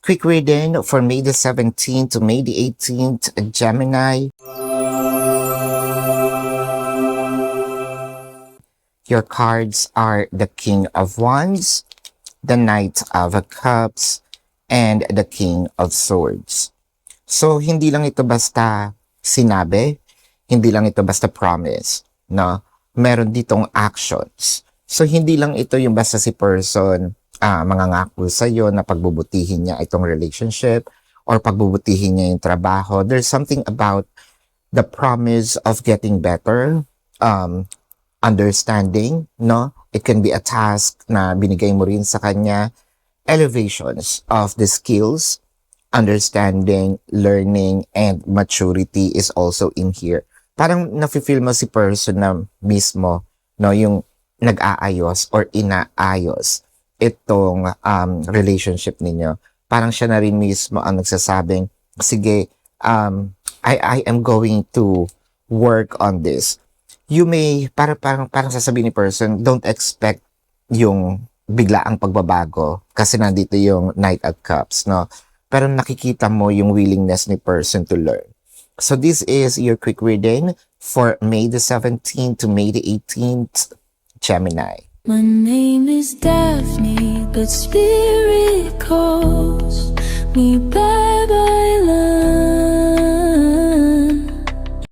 quick reading for May the 17th to May the 18th, Gemini. Your cards are the King of Wands, the Knight of Cups, and the King of Swords. So, hindi lang ito basta sinabi, hindi lang ito basta promise, no? Meron ditong actions. So, hindi lang ito yung basta si person mangangako sa'yo na pagbubutihin niya itong relationship or pagbubutihin niya yung trabaho. There's something about the promise of getting better, understanding, no? It can be a task na binigay mo rin sa kanya, elevations of the skills, understanding, learning, and maturity is also in here. Parang nafe-feel mo si person na mismo, no, yung nag-aayos or inaayos itong relationship ninyo. Parang siya na rin mismo ang nagsasabing, sige, I am going to work on this. You may, parang sasabihin ni person, don't expect yung biglaang pagbabago kasi nandito yung Knight of Cups, no? Pero nakikita mo yung willingness ni person to learn. So this is your quick reading for May the 17th to May the 18th, Gemini. My name is Daphne, but spirit calls me back.